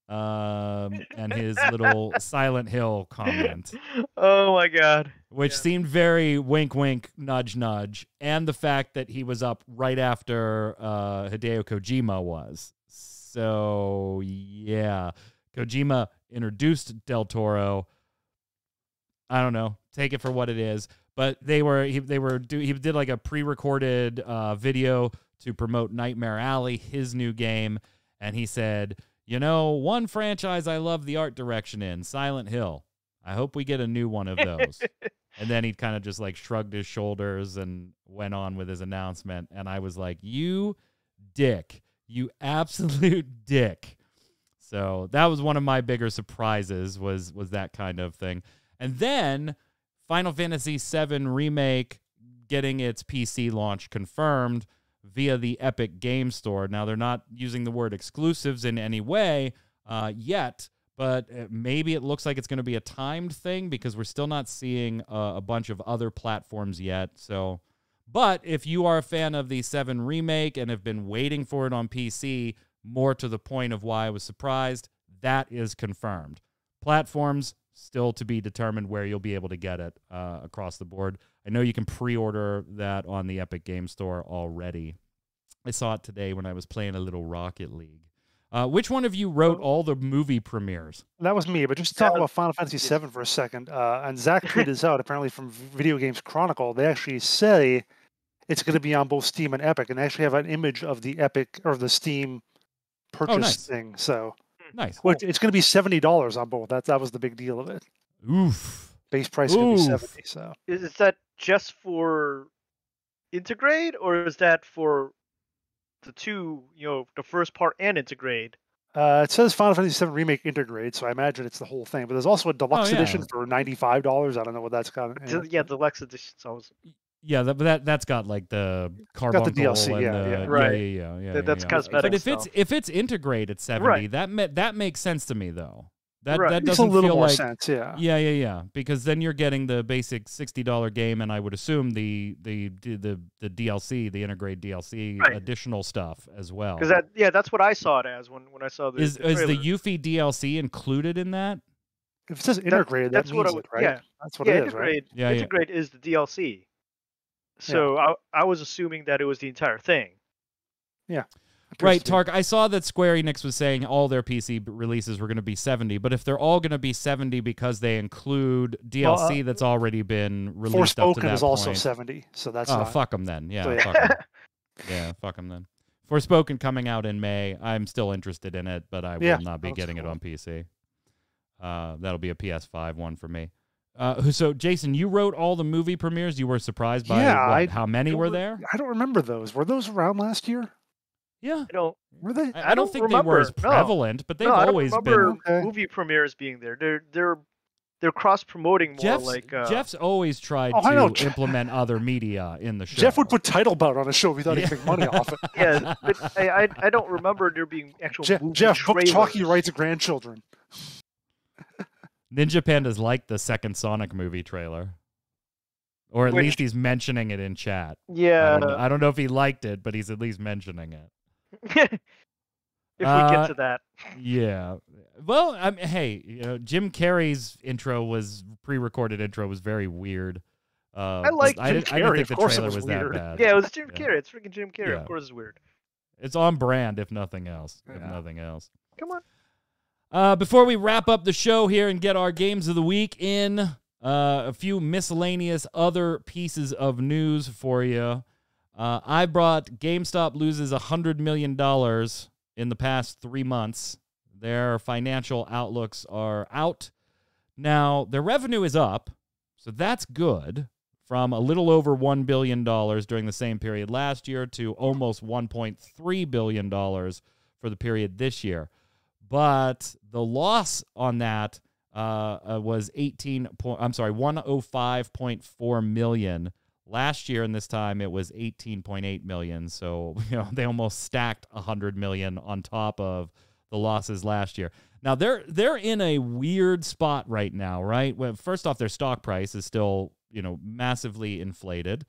And his little Silent Hill comment. Oh my God. Which seemed very wink, wink, nudge, nudge. And the fact that he was up right after Hideo Kojima was. So, yeah. Kojima introduced Del Toro. I don't know. Take it for what it is. But he did like a pre-recorded video to promote Nightmare Alley, his new game. And he said, one franchise I love the art direction in, Silent Hill. I hope we get a new one of those. And then he kind of just like shrugged his shoulders and went on with his announcement. And I was like, you dick. You absolute dick. So that was one of my bigger surprises was that kind of thing. And then Final Fantasy VII Remake getting its PC launch confirmed via the Epic Game Store. Now, they're not using the word exclusives in any way yet, but maybe it looks like it's going to be a timed thing because we're still not seeing a bunch of other platforms yet. So, but if you are a fan of the 7 Remake and have been waiting for it on PC, more to the point of why I was surprised, that is confirmed. Platforms still to be determined where you'll be able to get it across the board. I know you can pre-order that on the Epic Game Store already. I saw it today when I was playing a little Rocket League. Which one of you wrote all the movie premieres? That was me, but just to talk about Final Fantasy VII for a second, and Zach tweeted this out, apparently from Video Games Chronicle, they actually say it's going to be on both Steam and Epic, and they actually have an image of the Epic or the Steam purchase thing. So nice. Well, it's going to be $70 on both. That was the big deal of it. Oof. Base price is going to be $70. So is that just for Integrate, or is that for the two, the first part and Integrate? It says Final Fantasy VII Remake Integrate, so I imagine it's the whole thing. But there's also a deluxe edition for $95. I don't know what that's got. Yeah, deluxe edition. Yeah, that's got like the carbuncle. Got the DLC, and right. Yeah. That's cosmetic. But if it's Integrate at 70, that makes sense to me though. That doesn't makes a little feel more like sense, yeah. Yeah. Because then you're getting the basic $60 game, and I would assume the DLC, the Integrate DLC, additional stuff as well. Because that's what I saw it as when I saw the. Is the Yuffie DLC included in that? If it says Integrated, that means it, right? Yeah, that's what it is, right? Yeah, Integrate is the DLC. So I was assuming that it was the entire thing. Yeah. Right, Tark, I saw that Square Enix was saying all their PC releases were going to be 70, but if they're all going to be 70 because they include DLC that's already been released up to that point. Forspoken is also 70, so that's not... fuck them then. Yeah, fuck them. Yeah, fuck them then. Forspoken coming out in May. I'm still interested in it, but I will not be getting it on PC. That'll be a PS5 one for me. So, Jason, you wrote all the movie premieres. You were surprised by how many were there? I don't remember those. Were those around last year? Yeah. Were they? I don't think they were as prevalent, but they've always been. I don't remember movie premieres being there. They're cross promoting more Jeff's always tried to implement other media in the show. Jeff would put Title Bout on a show if he thought he'd make money off it. Yeah, but I don't remember there being actual movie Jeff book trailers. Chalky writes grandchildren. Ninja Panda's like the second Sonic movie trailer. Or at least he's mentioning it in chat. Yeah. I don't know if he liked it, but he's at least mentioning it. If we get to that. Yeah. Well, hey, Jim Carrey's pre-recorded intro was very weird. I like Jim Carrey. I didn't think the trailer was that bad. Yeah, it was Jim Carrey. It's freaking Jim Carrey. Yeah. Of course it's weird. It's on brand, if nothing else. Come on. Before we wrap up the show here and get our games of the week in, a few miscellaneous other pieces of news for you. I brought GameStop loses $100 million in the past 3 months. Their financial outlooks are out. Now, their revenue is up, so that's good, from a little over $1 billion during the same period last year to almost $1.3 billion for the period this year. But the loss on that was 105.4 million. Last year in this time it was 18.8 million. So, they almost stacked 100 million on top of the losses last year. Now they're in a weird spot right now, right? Well, first off, their stock price is still, massively inflated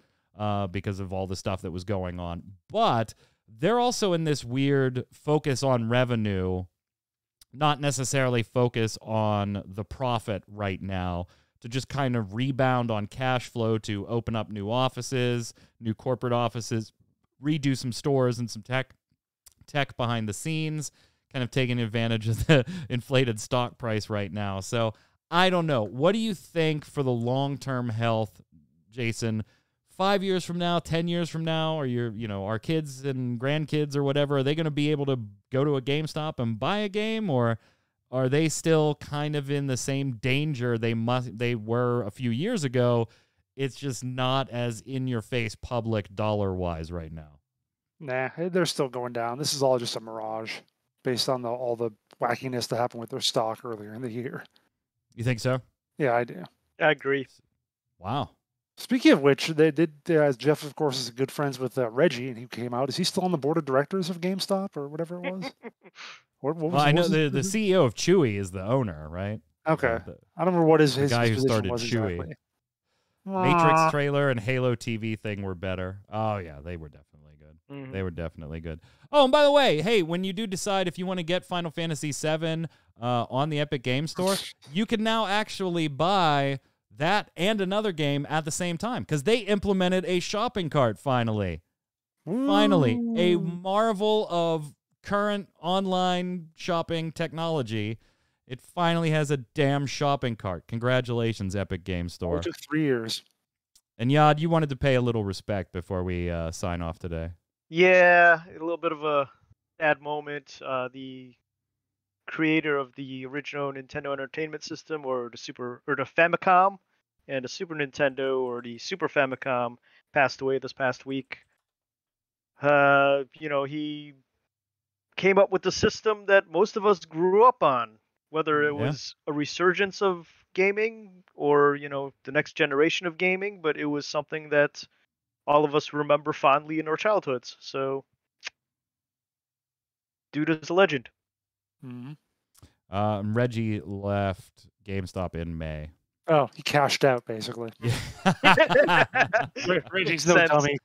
because of all the stuff that was going on. But they're also in this weird focus on revenue, not necessarily focus on the profit right now, to just kind of rebound on cash flow to open up new offices, new corporate offices, redo some stores and some tech behind the scenes, kind of taking advantage of the inflated stock price right now. So I don't know. What do you think for the long-term health, Jason? 5 years from now, 10 years from now, or our kids and grandkids or whatever, are they going to be able to go to a GameStop and buy a game, or are they still kind of in the same danger they were a few years ago? It's just not as in-your-face public dollar-wise right now. Nah, they're still going down. This is all just a mirage based on all the wackiness that happened with their stock earlier in the year. You think so? Yeah, I do. I agree. Wow. Speaking of which, they did. Jeff, of course, is good friends with Reggie, and he came out. Is he still on the board of directors of GameStop or whatever it was? I know the CEO of Chewy is the owner, right? Okay, I don't remember what his guy who position started was Chewy. exactly. Matrix trailer and Halo TV thing were better. Oh yeah, they were definitely good. Mm-hmm. They were definitely good. Oh, and by the way, hey, when you do decide if you want to get Final Fantasy VII on the Epic Game Store, you can now actually buy that and another game at the same time, because they implemented a shopping cart finally. Finally, a marvel of current online shopping technology. It finally has a damn shopping cart. Congratulations, Epic Game Store. It took 3 years. And Yad, you wanted to pay a little respect before we sign off today. Yeah, a little bit of a sad moment. The creator of the original Nintendo Entertainment System, or the Famicom, and the Super Nintendo, or the Super Famicom, passed away this past week. He came up with the system that most of us grew up on, whether it was a resurgence of gaming or, the next generation of gaming, but it was something that all of us remember fondly in our childhoods. So, dude is a legend. Mm-hmm. Reggie left GameStop in May. Oh, he cashed out, basically. Yeah. Reggie's no dummy.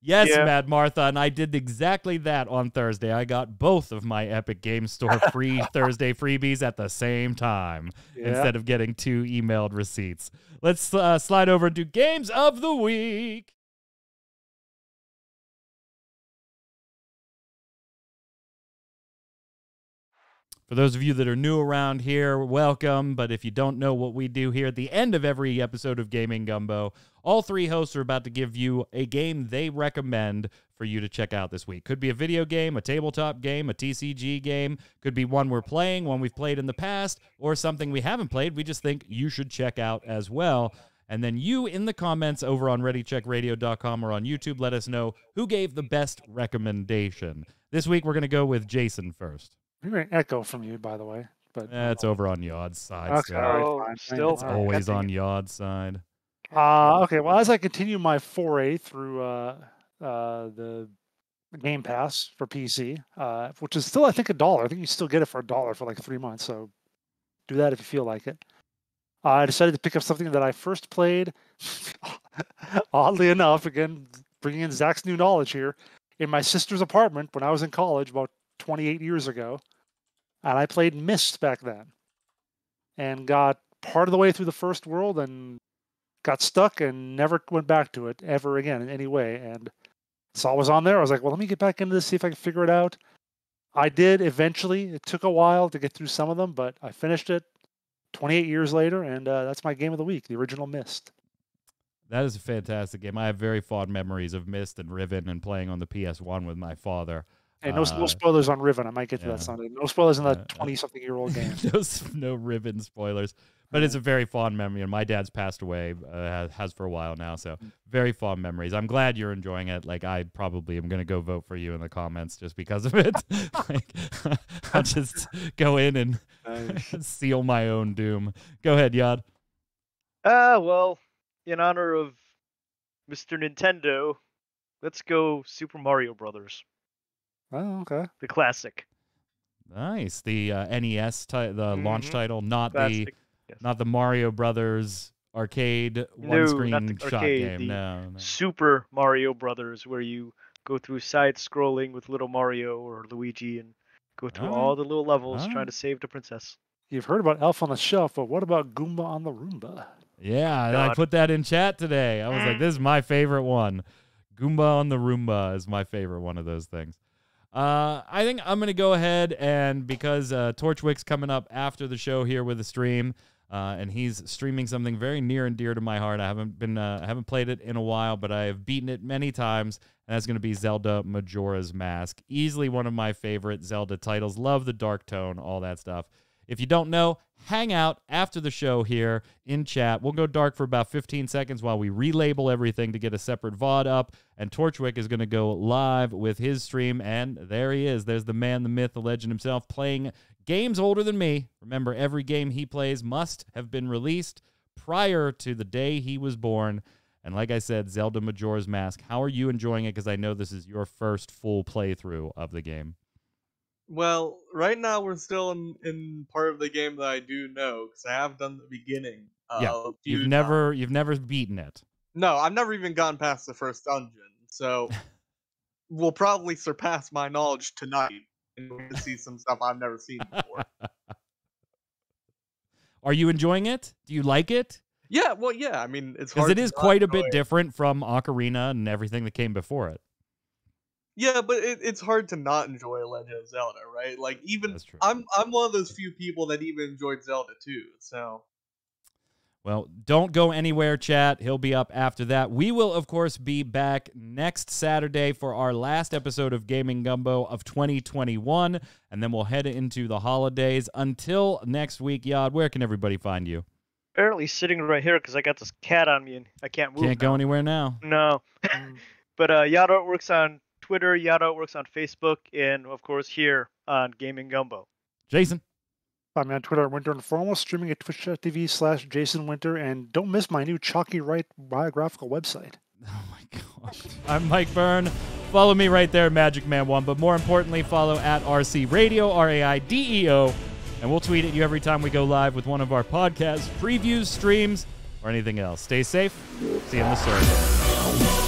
Yes, yeah. Mad Martha, and I did exactly that on Thursday. I got both of my Epic Game Store free Thursday freebies at the same time instead of getting 2 emailed receipts. Let's slide over to Games of the Week. For those of you that are new around here, welcome. But if you don't know what we do here at the end of every episode of Gaming Gumbo, all 3 hosts are about to give you a game they recommend for you to check out this week. Could be a video game, a tabletop game, a TCG game. Could be one we're playing, one we've played in the past, or something we haven't played we just think you should check out as well. And then you, in the comments over on ReadyCheckRadio.com or on YouTube, let us know who gave the best recommendation. This week, we're going to go with Jason first. We're going to echo from you, by the way. But it's over on Yod's side. Okay, fine. Still, it's always on Yod's side. Okay, well, as I continue my foray through the Game Pass for PC, which is still, I think, $1. I think you still get it for $1 for like 3 months, so do that if you feel like it. I decided to pick up something that I first played, oddly enough, again, bringing in Zach's new knowledge here, in my sister's apartment when I was in college about 28 years ago, and I played Myst back then, and got part of the way through the first world and got stuck and never went back to it ever again in any way. And saw it was on there. I was like, well, let me get back into this, see if I can figure it out. I did eventually. It took a while to get through some of them, but I finished it 28 years later, and that's my game of the week, the original Myst. That is a fantastic game. I have very fond memories of Myst and Riven and playing on the PS1 with my father. Hey, no spoilers on Riven. I might get to that Sunday. No spoilers in that 20-something-year-old game. No Riven spoilers. But it's a very fond memory, and my dad's passed away, has for a while now, so very fond memories. I'm glad you're enjoying it. Like, I probably am going to go vote for you in the comments just because of it. Like, I'll just go in and seal my own doom. Go ahead, Yad. Well, in honor of Mr. Nintendo, let's go Super Mario Brothers. Oh, okay. The classic. Nice. The NES, launch title, not Classic. Not the Mario Brothers arcade one-screen shot game. No. Super Mario Brothers, where you go through side-scrolling with little Mario or Luigi and go through all the little levels trying to save the princess. You've heard about Elf on the Shelf, but what about Goomba on the Roomba? Yeah, I put that in chat today. I was like, this is my favorite one. Goomba on the Roomba is my favorite one of those things. I think I'm going to go ahead and because Torchwick's coming up after the show here with a stream, and he's streaming something very near and dear to my heart. I haven't played it in a while, but I have beaten it many times, and that's going to be Zelda Majora's Mask. Easily one of my favorite Zelda titles. Love the dark tone, all that stuff. If you don't know, hang out after the show here in chat. We'll go dark for about 15 seconds while we relabel everything to get a separate VOD up, and Torchwick is going to go live with his stream, and there he is. There's the man, the myth, the legend himself, playing games older than me. Remember, every game he plays must have been released prior to the day he was born, and like I said, Zelda Majora's Mask. How are you enjoying it? Because I know this is your first full playthrough of the game. Well, right now we're still in part of the game that I do know because I have done the beginning. You've never beaten it. No, I've never even gone past the first dungeon. So we'll probably surpass my knowledge tonight and we're going to see some stuff I've never seen before. Are you enjoying it? Do you like it? Yeah, well, yeah. I mean, it's hard because it is quite a bit different from Ocarina and everything that came before it. Yeah, but it's hard to not enjoy Legend of Zelda, right? Like, even I'm one of those few people that even enjoyed Zelda too. So, well, don't go anywhere, chat. He'll be up after that. We will, of course, be back next Saturday for our last episode of Gaming Gumbo of 2021, and then we'll head into the holidays. Until next week, Yad, where can everybody find you? Apparently sitting right here because I got this cat on me and I can't move. Can't go anywhere now. No. But Yad Artworks on Twitter, Yad Artworks on Facebook, and of course here on Gaming Gumbo. Jason. I'm on Twitter at Winter Informal, streaming at twitch.tv/Jason Winter, and don't miss my new Chalky Wright biographical website. Oh my God. I'm Mike Byrne. Follow me right there, Magic Man 1, but more importantly, follow at RC Radio, RAIDEO, and we'll tweet at you every time we go live with one of our podcasts, previews, streams, or anything else. Stay safe. See you in the server.